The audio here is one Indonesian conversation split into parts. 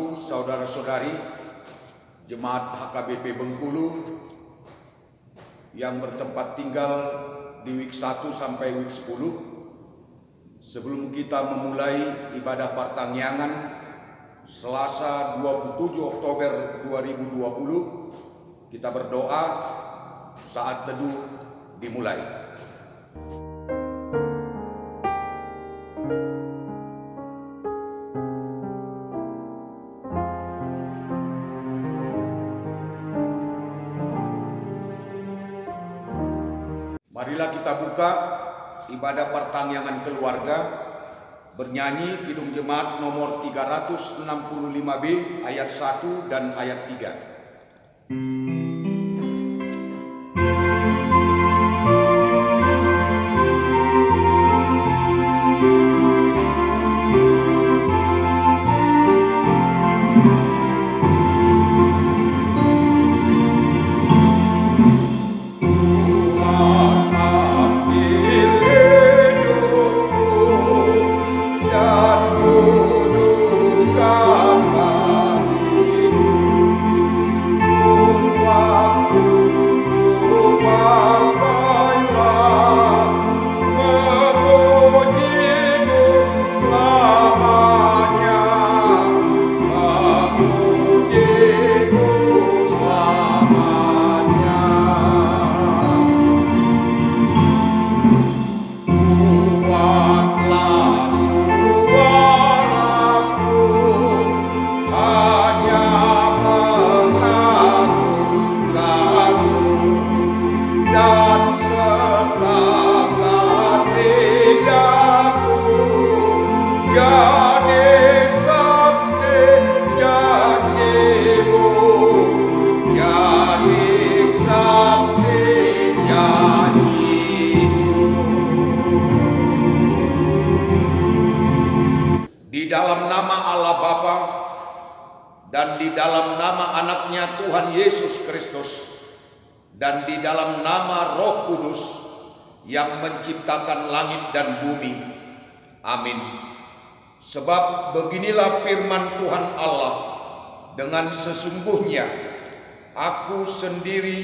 Ibu, saudara-saudari, Jemaat HKBP Bengkulu yang bertempat tinggal di week 1 sampai week 10. Sebelum kita memulai ibadah pertangyangan Selasa 27 Oktober 2020, kita berdoa saat teduh dimulai. Marilah kita buka ibadah pertangyangan keluarga bernyanyi Kidung Jemaat nomor 365B ayat 1 dan ayat 3. Di dalam nama Allah Bapa dan di dalam nama anaknya Tuhan Yesus Kristus dan di dalam nama Roh Kudus yang menciptakan langit dan bumi. Amin. Sebab beginilah firman Tuhan Allah, dengan sesungguhnya aku sendiri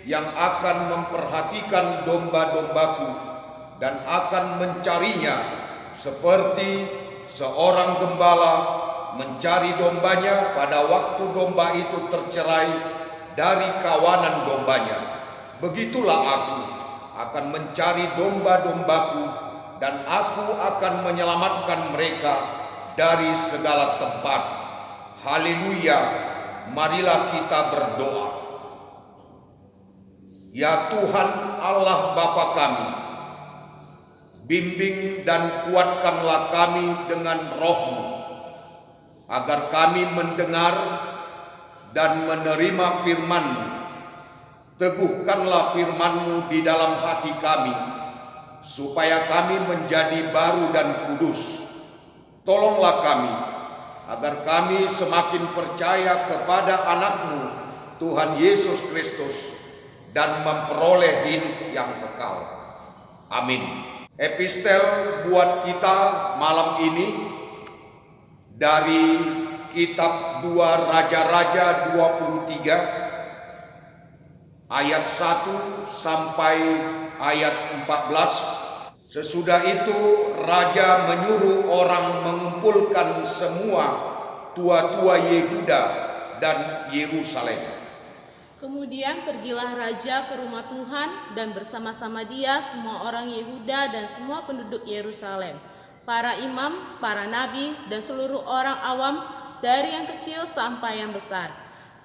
yang akan memperhatikan domba-dombaku dan akan mencarinya seperti seorang gembala mencari dombanya pada waktu domba itu tercerai dari kawanan dombanya. Begitulah aku akan mencari domba-dombaku dan aku akan menyelamatkan mereka dari segala tempat. Haleluya, marilah kita berdoa. Ya Tuhan Allah Bapa kami, bimbing dan kuatkanlah kami dengan Roh-Mu, agar kami mendengar dan menerima firman-Mu. Teguhkanlah firman-Mu di dalam hati kami, supaya kami menjadi baru dan kudus. Tolonglah kami, agar kami semakin percaya kepada anak-Mu, Tuhan Yesus Kristus, dan memperoleh hidup yang kekal. Amin. Epistel buat kita malam ini dari kitab 2 Raja-Raja 23 ayat 1 sampai ayat 14. Sesudah itu raja menyuruh orang mengumpulkan semua tua-tua Yehuda dan Yerusalem. Kemudian pergilah raja ke rumah Tuhan dan bersama-sama dia semua orang Yehuda dan semua penduduk Yerusalem, para imam, para nabi, dan seluruh orang awam dari yang kecil sampai yang besar.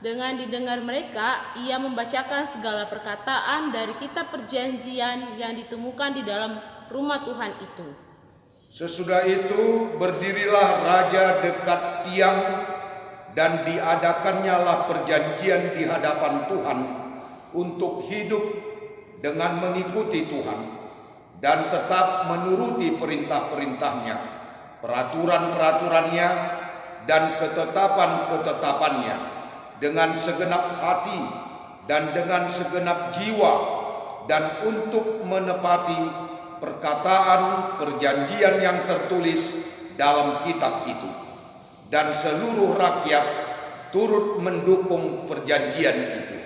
Dengan didengar mereka, ia membacakan segala perkataan dari kitab perjanjian yang ditemukan di dalam rumah Tuhan itu. Sesudah itu berdirilah raja dekat tiang dan diadakannya lah perjanjian di hadapan Tuhan untuk hidup dengan mengikuti Tuhan dan tetap menuruti perintah-perintahnya, peraturan-peraturannya, dan ketetapan-ketetapannya dengan segenap hati dan dengan segenap jiwa, dan untuk menepati perkataan perjanjian yang tertulis dalam kitab itu. dan seluruh rakyat turut mendukung perjanjian itu.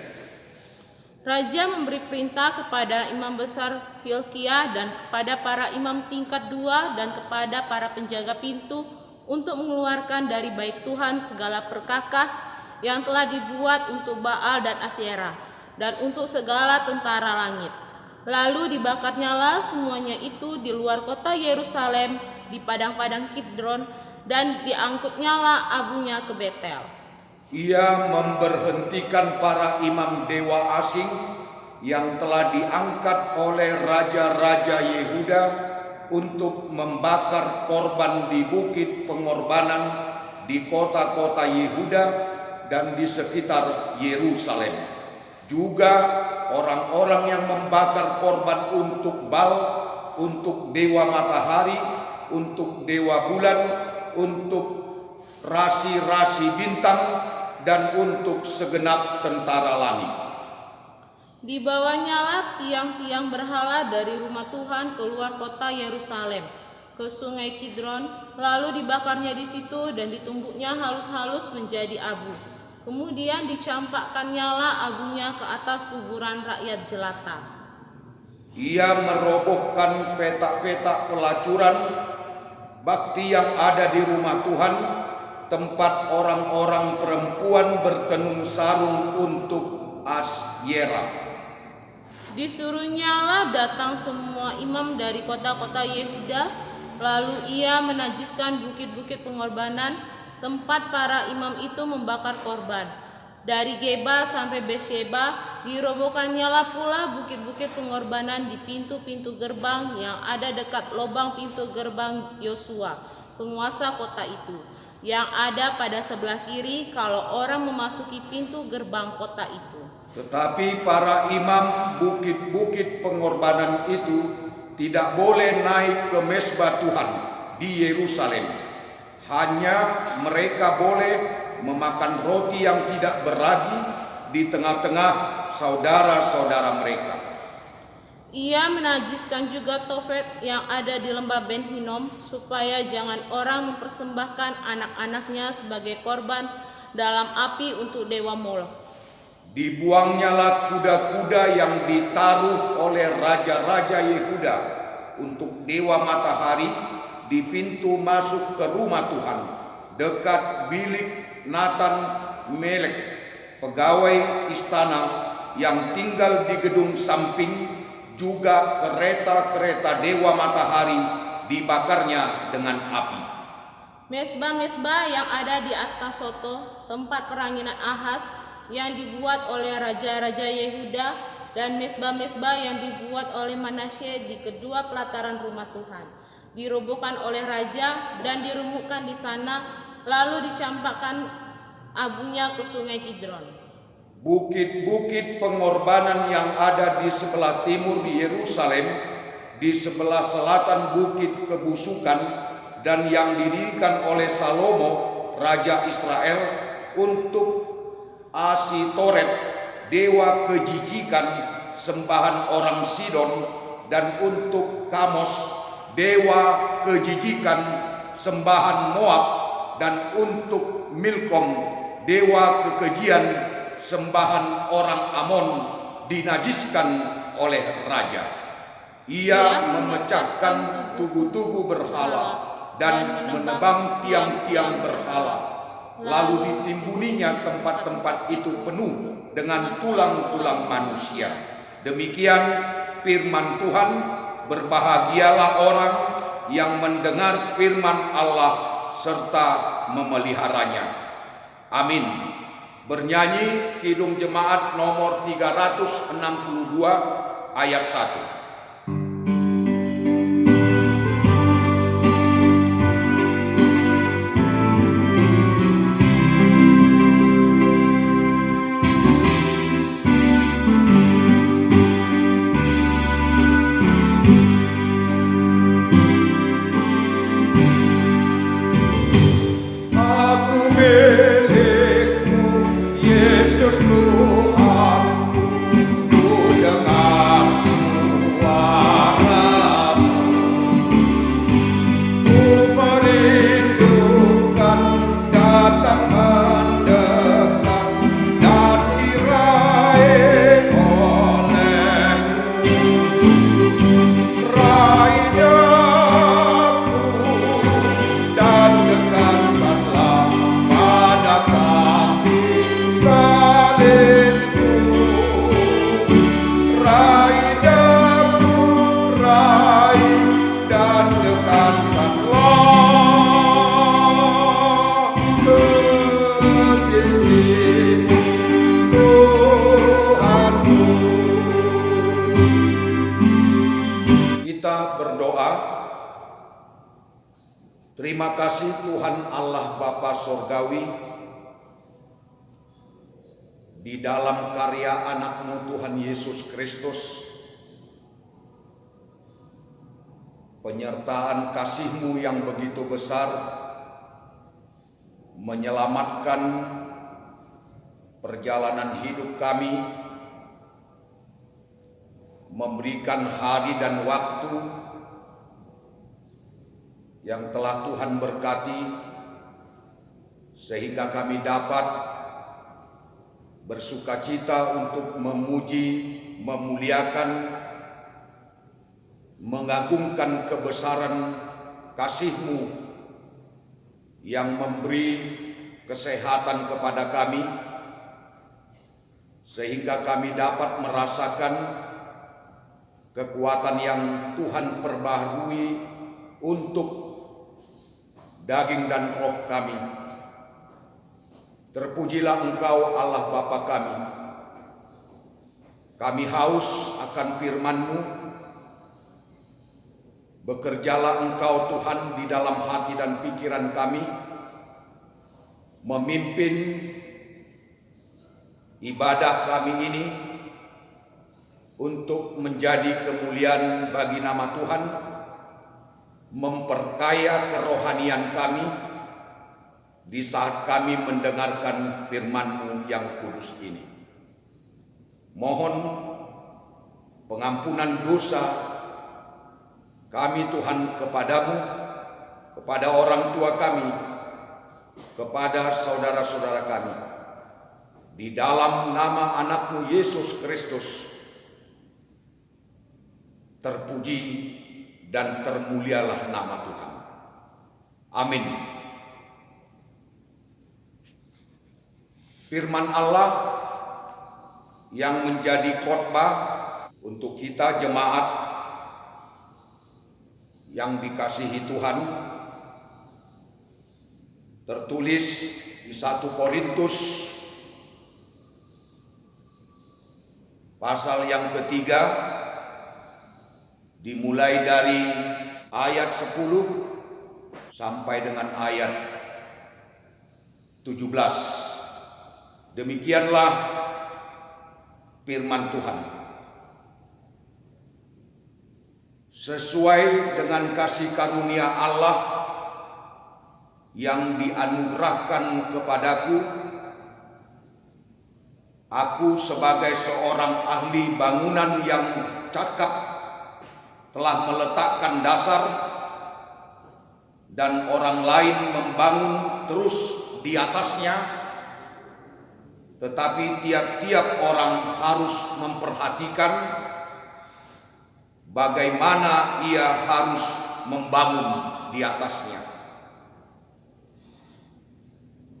Raja memberi perintah kepada imam besar Hilkiah dan kepada para imam tingkat 2 dan kepada para penjaga pintu untuk mengeluarkan dari bait Tuhan segala perkakas yang telah dibuat untuk Baal dan Asyera dan untuk segala tentara langit. Lalu dibakar nyala semuanya itu di luar kota Yerusalem di padang-padang Kidron dan diangkut nyala abunya ke Betel. Ia memberhentikan para imam dewa asing yang telah diangkat oleh raja-raja Yehuda untuk membakar korban di bukit pengorbanan di kota-kota Yehuda dan di sekitar Yerusalem. Juga orang-orang yang membakar korban untuk Baal, untuk dewa matahari, untuk dewa bulan, untuk rasi-rasi bintang, dan untuk segenap tentara langit. Dibawanya lah tiang-tiang berhala dari rumah Tuhan keluar kota Yerusalem ke sungai Kidron, lalu dibakarnya di situ dan ditumbuknya halus-halus menjadi abu. Kemudian dicampakkan nyala abunya ke atas kuburan rakyat jelata. Ia merobohkan petak-petak pelacuran bakti yang ada di rumah Tuhan, tempat orang-orang perempuan bertenun sarung untuk Asyera. Disuruhnyalah datang semua imam dari kota-kota Yehuda, lalu ia menajiskan bukit-bukit pengorbanan, tempat para imam itu membakar korban. Dari Geba sampai Beersheba, dirobohkannyalah pula bukit-bukit pengorbanan di pintu-pintu gerbang yang ada dekat lubang pintu gerbang Yosua, penguasa kota itu, yang ada pada sebelah kiri kalau orang memasuki pintu gerbang kota itu. Tetapi para imam bukit-bukit pengorbanan itu tidak boleh naik ke mezbah Tuhan di Yerusalem. Hanya mereka boleh memakan roti yang tidak beragi di tengah-tengah saudara-saudara mereka. Ia menajiskan juga Tofet yang ada di lembah Ben Hinnom, supaya jangan orang mempersembahkan anak-anaknya sebagai korban dalam api untuk dewa Molok. Dibuangnyalah kuda-kuda yang ditaruh oleh raja-raja Yehuda untuk dewa matahari di pintu masuk ke rumah Tuhan, dekat bilik Natan Melek, pegawai istana yang tinggal di gedung samping. Juga kereta-kereta dewa matahari dibakarnya dengan api. Mezbah-mezbah yang ada di atas Soto, tempat peranginan Ahaz, yang dibuat oleh raja-raja Yehuda, dan mezbah-mezbah yang dibuat oleh Manasye di kedua pelataran rumah Tuhan, dirobohkan oleh raja dan dirumukkan di sana, lalu dicampakkan abunya ke sungai Kidron. Bukit-bukit pengorbanan yang ada di sebelah timur Yerusalem, di sebelah selatan bukit kebusukan, dan yang didirikan oleh Salomo, Raja Israel, untuk Asitoret, dewa kejijikan, sembahan orang Sidon, dan untuk Kamos, dewa kejijikan, sembahan Moab, dan untuk Milkom, dewa kekejian, sembahan orang Amon, dinajiskan oleh raja. Ia memecahkan tugu-tugu berhala dan menebang tiang-tiang berhala. Lalu ditimbuninya tempat-tempat itu penuh dengan tulang-tulang manusia. Demikian firman Tuhan. Berbahagialah orang yang mendengar firman Allah serta memeliharanya. Amin. Bernyanyi Kidung Jemaat nomor 362 ayat 1. Tuhanku, ku dengar Terima kasih Tuhan Allah Bapa Sorgawi, di dalam karya anak-Mu Tuhan Yesus Kristus, penyertaan kasih-Mu yang begitu besar menyelamatkan perjalanan hidup kami, memberikan hari dan waktu yang telah Tuhan berkati sehingga kami dapat bersukacita untuk memuji, memuliakan, mengagungkan kebesaran kasih-Mu yang memberi kesehatan kepada kami, sehingga kami dapat merasakan kekuatan yang Tuhan perbaharui untuk daging dan roh kami. Terpujilah Engkau Allah Bapa kami. Kami haus akan firman-Mu. Bekerjalah Engkau Tuhan di dalam hati dan pikiran kami, memimpin ibadah kami ini untuk menjadi kemuliaan bagi nama Tuhan, memperkaya kerohanian kami di saat kami mendengarkan firman-Mu yang kudus ini. Mohon pengampunan dosa kami Tuhan kepadamu, kepada orang tua kami, kepada saudara-saudara kami. Di dalam nama anak-Mu Yesus Kristus, terpuji dan termulialah nama Tuhan. Amin. Firman Allah yang menjadi khotbah untuk kita jemaat yang dikasihi Tuhan tertulis di 1 Korintus pasal yang ketiga, dimulai dari ayat 10 sampai dengan ayat 17. Demikianlah firman Tuhan. Sesuai dengan kasih karunia Allah yang dianugerahkan kepadaku, aku sebagai seorang ahli bangunan yang cakap telah meletakkan dasar, dan orang lain membangun terus di atasnya, tetapi tiap-tiap orang harus memperhatikan bagaimana ia harus membangun di atasnya.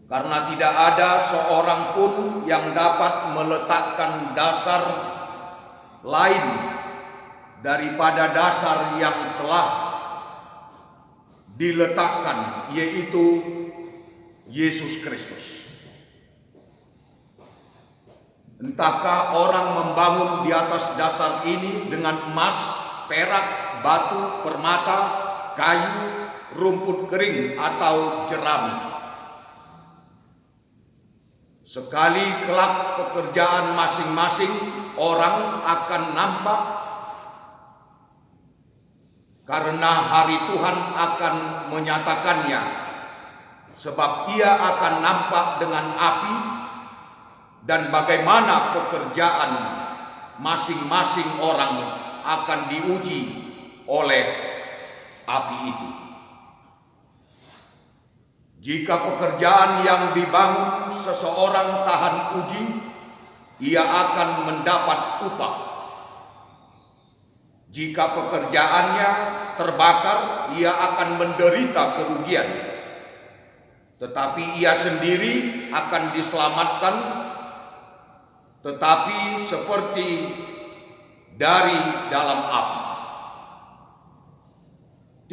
Karena tidak ada seorang pun yang dapat meletakkan dasar lain daripada dasar yang telah diletakkan, yaitu Yesus Kristus. Entahkah orang membangun di atas dasar ini dengan emas, perak, batu, permata, kayu, rumput kering, atau jerami. Sekali kelak pekerjaan masing-masing orang akan nampak, karena hari Tuhan akan menyatakannya, sebab ia akan nampak dengan api, dan bagaimana pekerjaan masing-masing orang akan diuji oleh api itu. Jika pekerjaan yang dibangun seseorang tahan uji, ia akan mendapat upah. Jika pekerjaannya terbakar, ia akan menderita kerugian. Tetapi ia sendiri akan diselamatkan, tetapi seperti dari dalam api.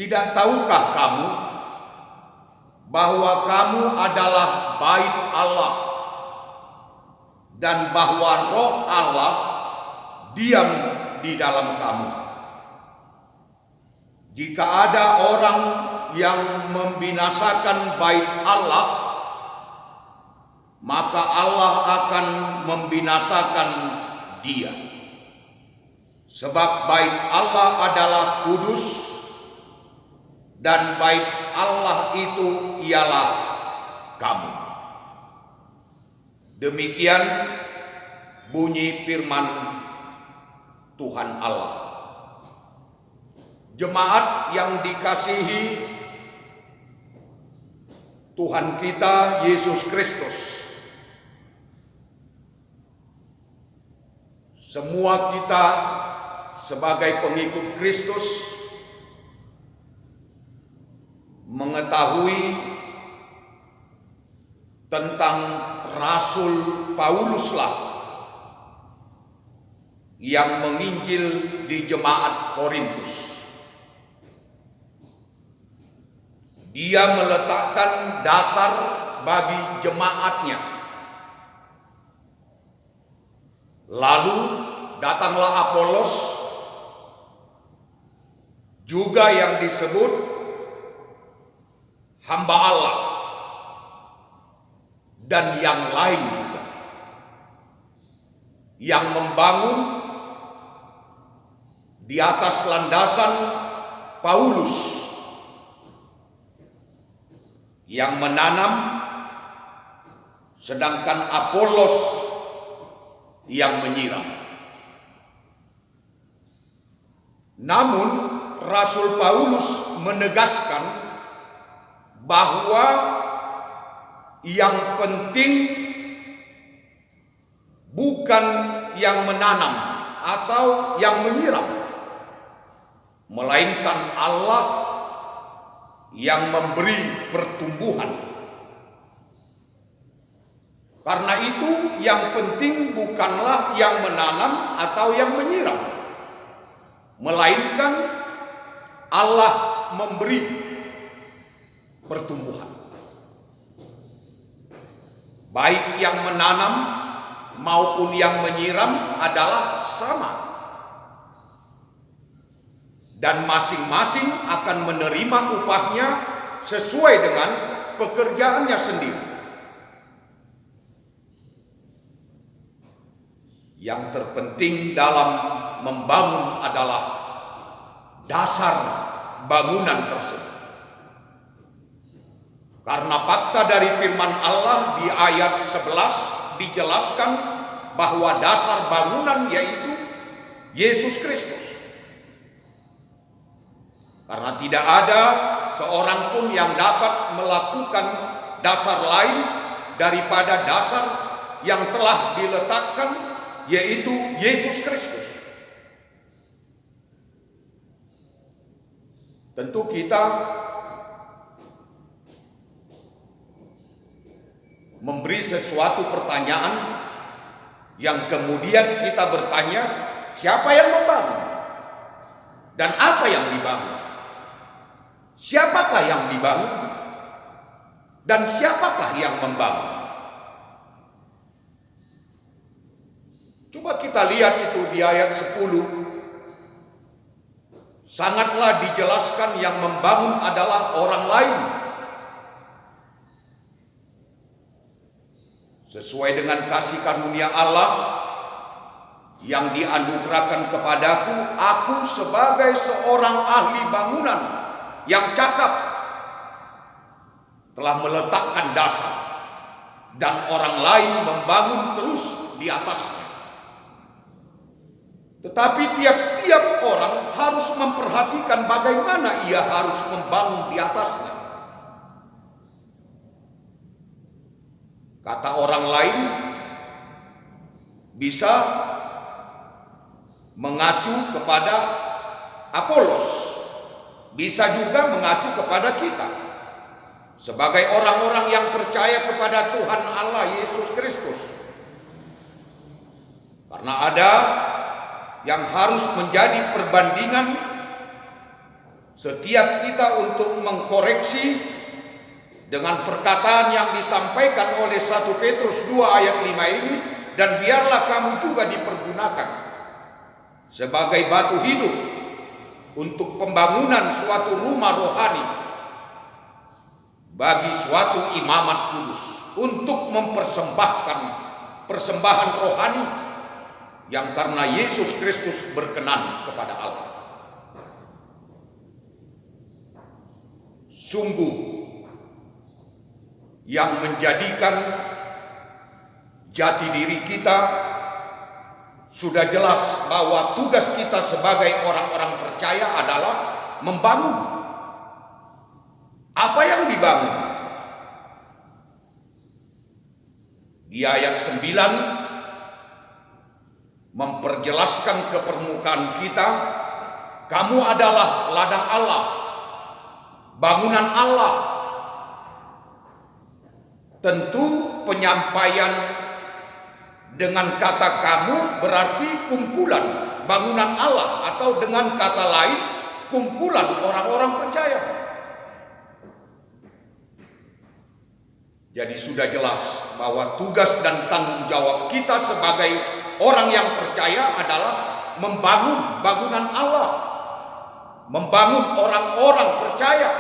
Tidak tahukah kamu bahwa kamu adalah bait Allah, dan bahwa Roh Allah diam di dalam kamu? Jika ada orang yang membinasakan bait Allah, maka Allah akan membinasakan dia. Sebab bait Allah adalah kudus, dan bait Allah itu ialah kamu. Demikian bunyi firman Tuhan Allah. Jemaat yang dikasihi Tuhan kita Yesus Kristus, semua kita sebagai pengikut Kristus mengetahui tentang Rasul Pauluslah yang menginjil di jemaat Korintus. Dia meletakkan dasar bagi jemaatnya. Lalu datanglah Apolos, juga yang disebut hamba Allah, dan yang lain juga, yang membangun di atas landasan Paulus, yang menanam, sedangkan Apolos yang menyiram. Namun Rasul Paulus menegaskan bahwa yang penting bukan yang menanam atau yang menyiram, melainkan Allah yang memberi pertumbuhan. Karena itu yang penting bukanlah yang menanam atau yang menyiram, melainkan Allah memberi pertumbuhan. Baik yang menanam maupun yang menyiram adalah sama, dan masing-masing akan menerima upahnya sesuai dengan pekerjaannya sendiri. Yang terpenting dalam membangun adalah dasar bangunan tersebut. Karena fakta dari firman Allah di ayat 11 dijelaskan bahwa dasar bangunan yaitu Yesus Kristus. Karena tidak ada seorang pun yang dapat melakukan dasar lain daripada dasar yang telah diletakkan, yaitu Yesus Kristus. Tentu kita memberi sesuatu pertanyaan yang kemudian kita bertanya, siapa yang membangun? Dan apa yang dibangun? Siapakah yang dibangun? Dan siapakah yang membangun? Coba kita lihat itu di ayat 10. Sangatlah dijelaskan yang membangun adalah orang lain. Sesuai dengan kasih karunia Allah yang dianugerahkan kepadaku, aku sebagai seorang ahli bangunan yang cakap telah meletakkan dasar, dan orang lain membangun terus di atasnya. Tetapi tiap-tiap orang harus memperhatikan bagaimana ia harus membangun di atasnya. Kata orang lain bisa mengacu kepada Apolos, bisa juga mengacu kepada kita sebagai orang-orang yang percaya kepada Tuhan Allah Yesus Kristus. Karena ada yang harus menjadi perbandingan setiap kita untuk mengkoreksi dengan perkataan yang disampaikan oleh 1 Petrus 2 ayat 5 ini, dan biarlah kamu juga dipergunakan sebagai batu hidup untuk pembangunan suatu rumah rohani bagi suatu imamat kudus, untuk mempersembahkan persembahan rohani yang karena Yesus Kristus berkenan kepada Allah. Sungguh yang menjadikan jati diri kita sudah jelas bahwa tugas kita sebagai orang-orang percaya adalah membangun. Apa yang dibangun? Di ayat 9 memperjelaskan ke permukaan kita, kamu adalah ladang Allah, bangunan Allah. Tentu penyampaian dengan kata kamu berarti kumpulan bangunan Allah, atau dengan kata lain kumpulan orang-orang percaya. Jadi sudah jelas bahwa tugas dan tanggung jawab kita sebagai orang yang percaya adalah membangun bangunan Allah, membangun orang-orang percaya,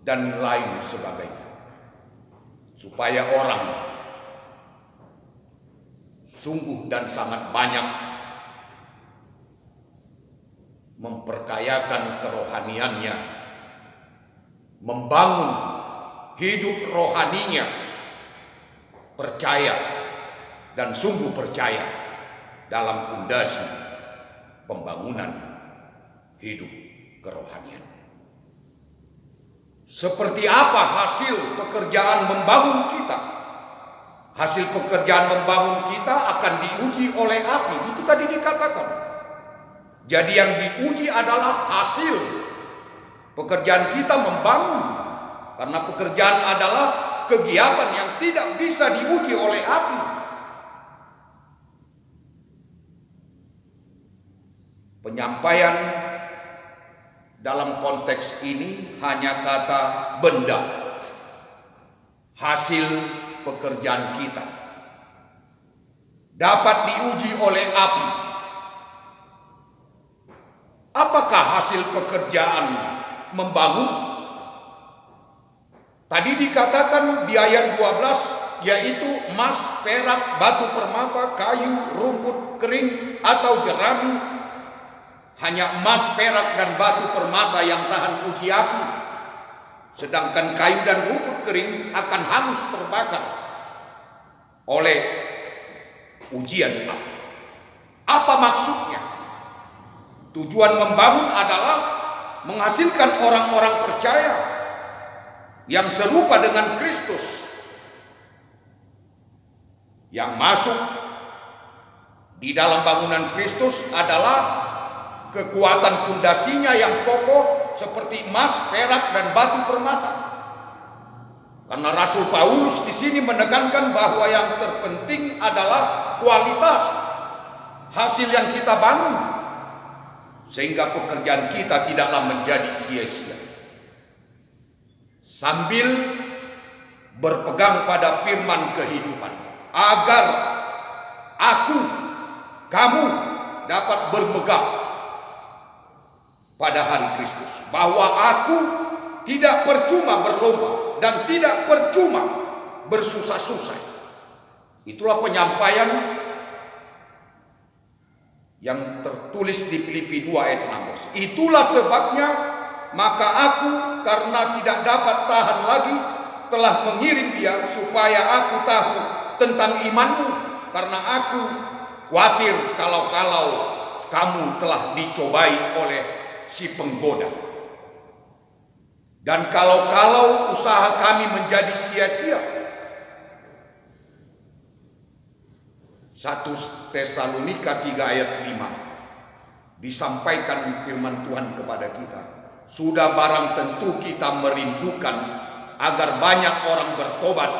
dan lain sebagainya, supaya orang sungguh dan sangat banyak memperkayakan kerohaniannya, membangun hidup rohaninya, percaya dan sungguh percaya dalam fondasi pembangunan hidup kerohanian. Seperti apa hasil pekerjaan membangun kita? Hasil pekerjaan membangun kita akan diuji oleh api. Itu tadi dikatakan. Jadi yang diuji adalah hasil pekerjaan kita membangun. Karena pekerjaan adalah kegiatan yang tidak bisa diuji oleh api. Penyampaian dalam konteks ini hanya kata benda, hasil pekerjaan kita dapat diuji oleh api. Apakah hasil pekerjaan membangun? Tadi dikatakan di ayat 12, yaitu emas, perak, batu permata, kayu, rumput kering atau jerami. Hanya emas, perak, dan batu permata yang tahan uji api. Sedangkan kayu dan rumput kering akan hangus terbakar oleh ujian api. Apa maksudnya? Tujuan membangun adalah menghasilkan orang-orang percaya yang serupa dengan Kristus, yang masuk di dalam bangunan Kristus adalah kekuatan pondasinya yang kokoh seperti emas, perak, dan batu permata. Karena Rasul Paulus di sini menekankan bahwa yang terpenting adalah kualitas hasil yang kita bangun, sehingga pekerjaan kita tidaklah menjadi sia-sia. Sambil berpegang pada firman kehidupan, agar aku, kamu dapat bermegah pada hari Kristus, bahwa aku tidak percuma berlomba dan tidak percuma bersusah-susah. Itulah penyampaian yang tertulis di Filipi 2 ayat 16. Itulah sebabnya maka aku, karena tidak dapat tahan lagi, telah mengirim dia supaya aku tahu tentang imanmu, karena aku khawatir kalau kamu telah dicobai oleh si penggoda. Dan kalau usaha kami menjadi sia-sia. 1 Tesalonika 3 ayat 5 disampaikan firman Tuhan kepada kita. Sudah barang tentu kita merindukan agar banyak orang bertobat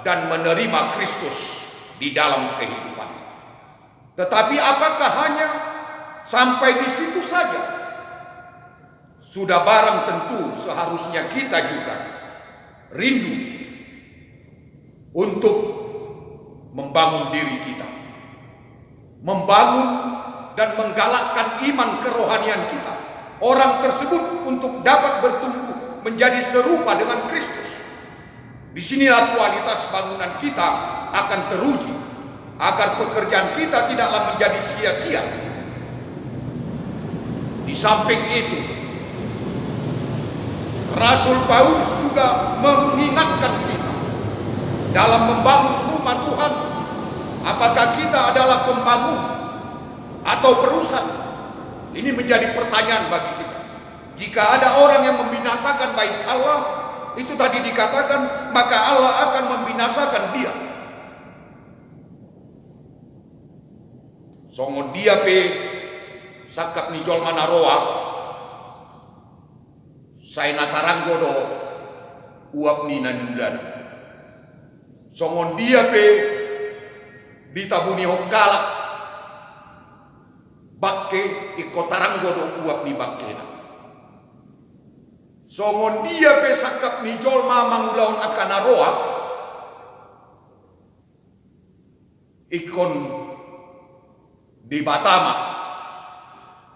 dan menerima Kristus di dalam kehidupannya. Tetapi apakah hanya sampai di situ saja? Sudah barang tentu seharusnya kita juga rindu untuk membangun diri kita membangun dan menggalakkan iman kerohanian kita, orang tersebut untuk dapat bertumbuh menjadi serupa dengan Kristus. Disinilah kualitas bangunan kita akan teruji, agar pekerjaan kita tidaklah menjadi sia-sia. Di samping itu, Rasul Paulus juga mengingatkan kita dalam membangun rumah Tuhan. Apakah kita adalah pembangun atau perusak? Ini menjadi pertanyaan bagi kita. Jika ada orang yang membinasakan bait Allah, itu tadi dikatakan, maka Allah akan membinasakan dia. Songo dia pe sakap ni jol manaroa saya nataranggodo uap ni nandudana. Songo dia pe ditabuni hokala bakke ikotaranggodo uap ni bakkena. Songo dia pe sakap ni jol mamangulaon akanaroa ikon di Batama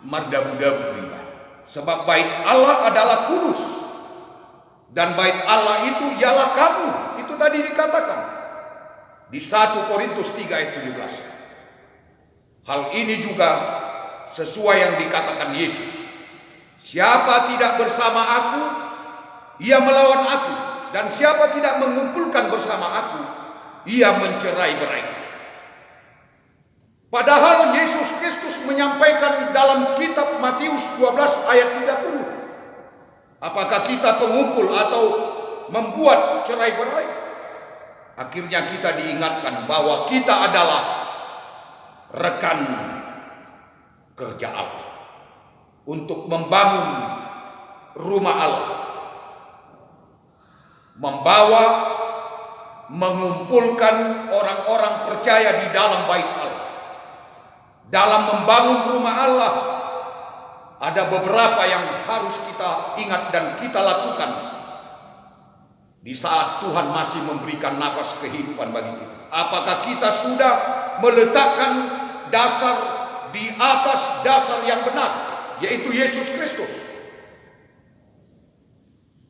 mardabu-dabu pribadi. Sebab bait Allah adalah kudus, dan bait Allah itu ialah kamu. Itu tadi dikatakan di 1 Korintus 3 ayat 17. Hal ini juga sesuai yang dikatakan Yesus, siapa tidak bersama aku, ia melawan aku, dan siapa tidak mengumpulkan bersama aku, ia mencerai-berai. Padahal Yesus Kristus menyampaikan dalam kitab Matius 12 ayat 30. Apakah kita pengumpul atau membuat cerai-berai? Akhirnya kita diingatkan bahwa kita adalah rekan kerja Allah untuk membangun rumah Allah, membawa, mengumpulkan orang-orang percaya di dalam bait Allah. Dalam membangun rumah Allah, ada beberapa yang harus kita ingat dan kita lakukan di saat Tuhan masih memberikan napas kehidupan bagi kita. Apakah kita sudah meletakkan dasar di atas dasar yang benar, yaitu Yesus Kristus?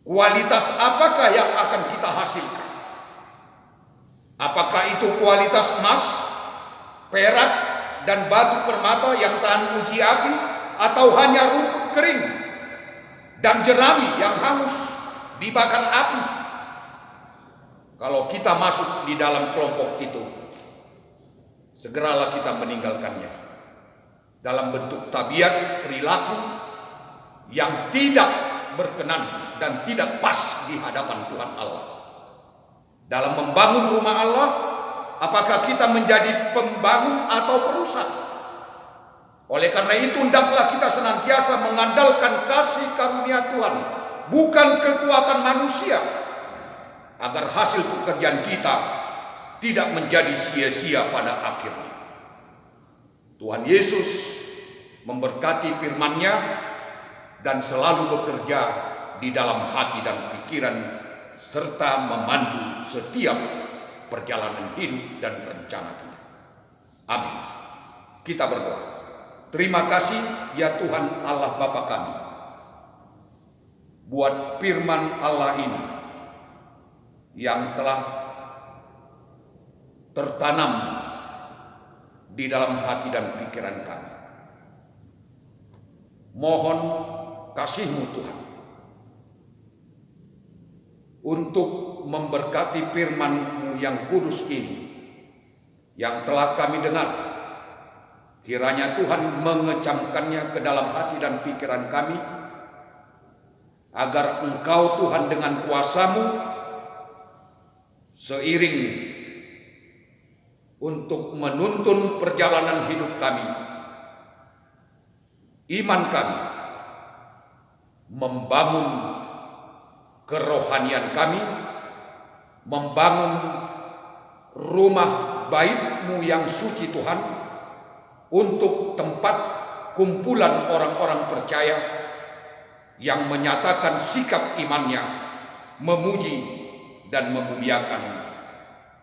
Kualitas apakah yang akan kita hasilkan? Apakah itu kualitas emas, perak, dan batu permata yang tahan uji api, atau hanya rumput kering dan jerami yang hangus dibakar api? Kalau kita masuk di dalam kelompok itu, segeralah kita meninggalkannya dalam bentuk tabiat perilaku yang tidak berkenan dan tidak pas di hadapan Tuhan Allah. Dalam membangun rumah Allah, apakah kita menjadi pembangun atau perusak? Oleh karena itu, hendaklah kita senantiasa mengandalkan kasih karunia Tuhan, bukan kekuatan manusia, agar hasil pekerjaan kita tidak menjadi sia-sia pada akhirnya. Tuhan Yesus memberkati firman-Nya dan selalu bekerja di dalam hati dan pikiran, serta memandu setiap perjalanan hidup dan rencana kita. Amin. Kita berdoa. Terima kasih ya Tuhan Allah Bapa kami, buat firman Allah ini yang telah tertanam di dalam hati dan pikiran kami. Mohon kasih-Mu Tuhan untuk memberkati firman-Mu yang kudus ini yang telah kami dengar. Kiranya Tuhan mengecamkannya ke dalam hati dan pikiran kami, agar Engkau Tuhan dengan kuasa-Mu seiring untuk menuntun perjalanan hidup kami, iman kami, membangun kerohanian kami, membangun rumah bait-Mu yang suci Tuhan, untuk tempat kumpulan orang-orang percaya yang menyatakan sikap imannya, memuji dan memuliakan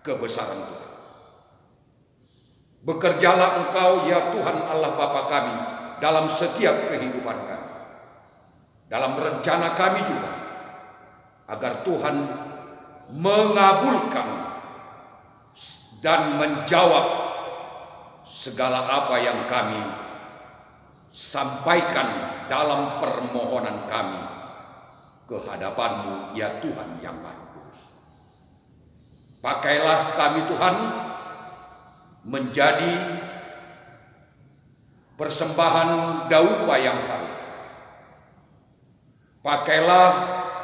kebesaran Tuhan. Bekerjalah Engkau ya Tuhan Allah Bapa kami dalam setiap kehidupan kami, dalam rencana kami juga, agar Tuhan mengabulkan dan menjawab segala apa yang kami sampaikan dalam permohonan kami ke hadapan-Mu ya Tuhan yang Maha Kudus. Pakailah kami Tuhan menjadi persembahan daupa yang harum. Pakailah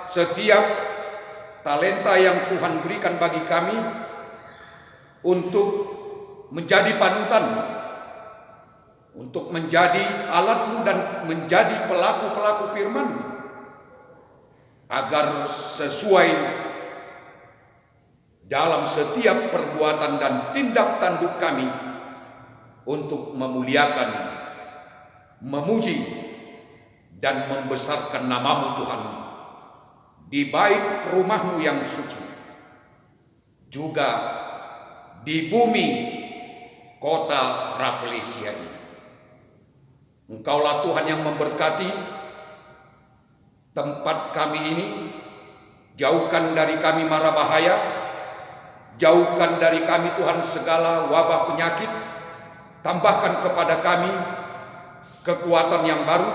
setiap talenta yang Tuhan berikan bagi kami untuk menjadi panutan, untuk menjadi alat-Mu dan menjadi pelaku-pelaku firman, agar sesuai dalam setiap perbuatan dan tindak tanduk kami untuk memuliakan, memuji, dan membesarkan nama-Mu Tuhan di bait rumah-Mu yang suci, juga di bumi kota Rafflesia ini. Engkaulah Tuhan yang memberkati tempat kami ini, jauhkan dari kami mara bahaya, jauhkan dari kami Tuhan segala wabah penyakit, tambahkan kepada kami kekuatan yang baru,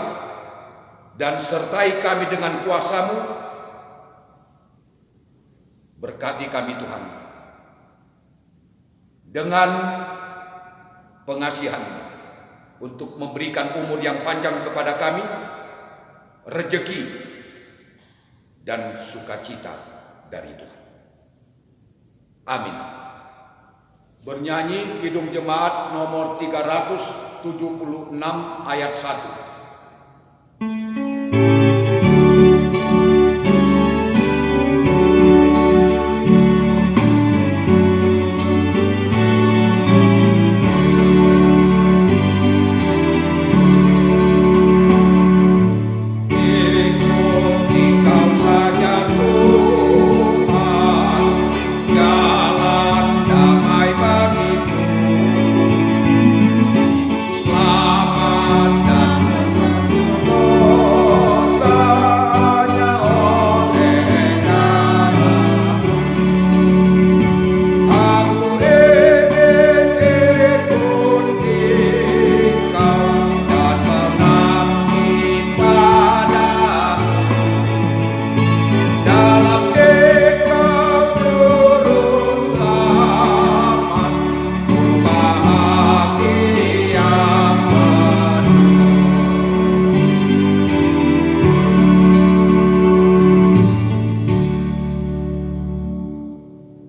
dan sertai kami dengan kuasa-Mu. Berkati kami Tuhan dengan pengasihan untuk memberikan umur yang panjang kepada kami, rezeki dan sukacita dari Tuhan. Amin. Bernyanyi Kidung Jemaat nomor 376 ayat 1.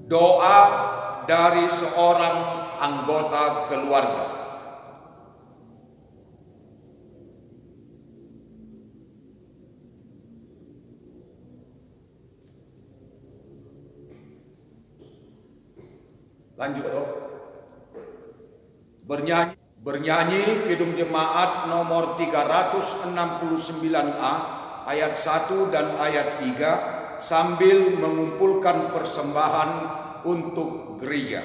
Doa dari seorang anggota keluarga. Lanjut dong. Bernyanyi Kidung Jemaat nomor 369A ayat 1 dan ayat 3 sambil mengumpulkan persembahan untuk gereja.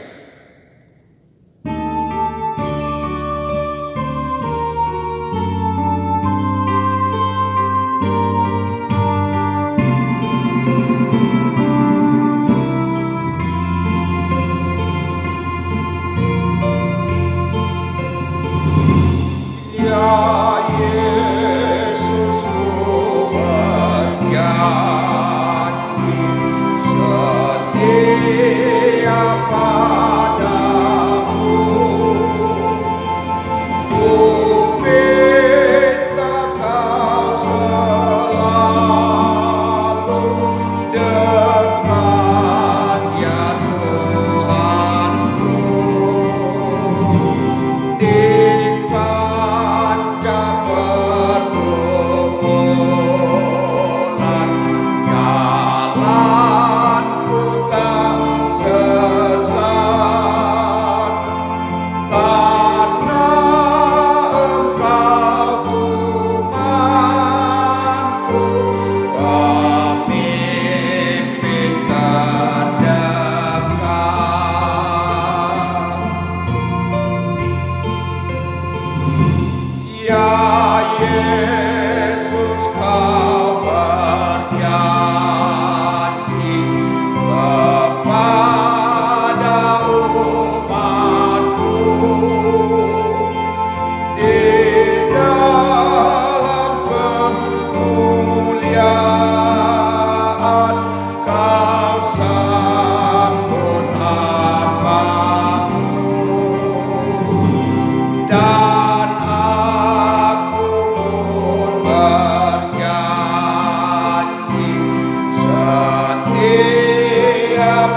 Setiap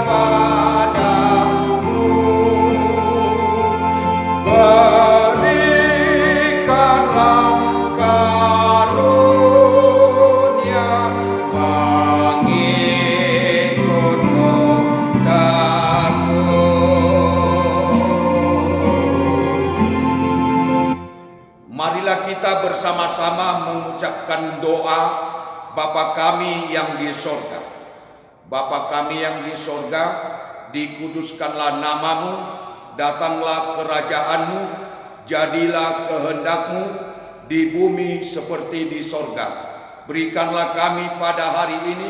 padamu, berikanlah karunia mengikut kehendakmu. Marilah kita bersama-sama mengucapkan doa Bapa kami yang di sorga. Bapa kami yang di sorga, dikuduskanlah namamu, datanglah kerajaanmu, jadilah kehendakmu di bumi seperti di sorga. Berikanlah kami pada hari ini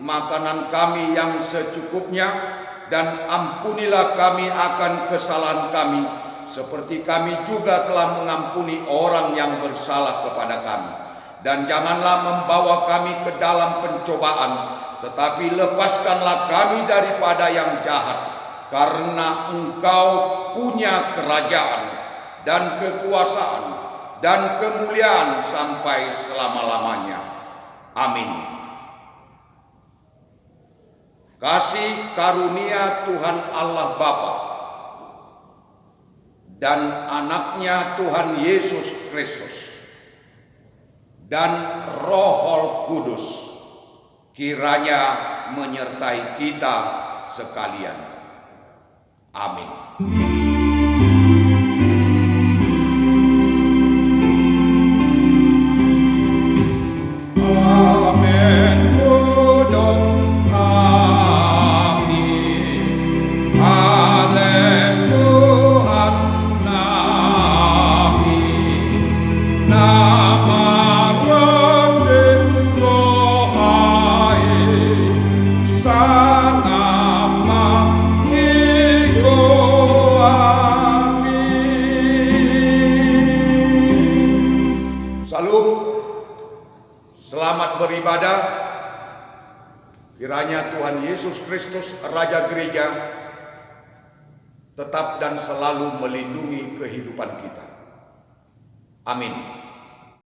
makanan kami yang secukupnya, dan ampunilah kami akan kesalahan kami, seperti kami juga telah mengampuni orang yang bersalah kepada kami. Dan janganlah membawa kami ke dalam pencobaan, tetapi lepaskanlah kami daripada yang jahat, karena Engkau punya kerajaan dan kekuasaan dan kemuliaan sampai selama-lamanya. Amin. Kasih karunia Tuhan Allah Bapa dan anaknya Tuhan Yesus Kristus dan Roh Kudus kiranya menyertai kita sekalian. Amin. Amin. Kudung. Amin. Haleluya. Amin. Nama selamat beribadah. Kiranya Tuhan Yesus Kristus, Raja Gereja, tetap dan selalu melindungi kehidupan kita. Amin.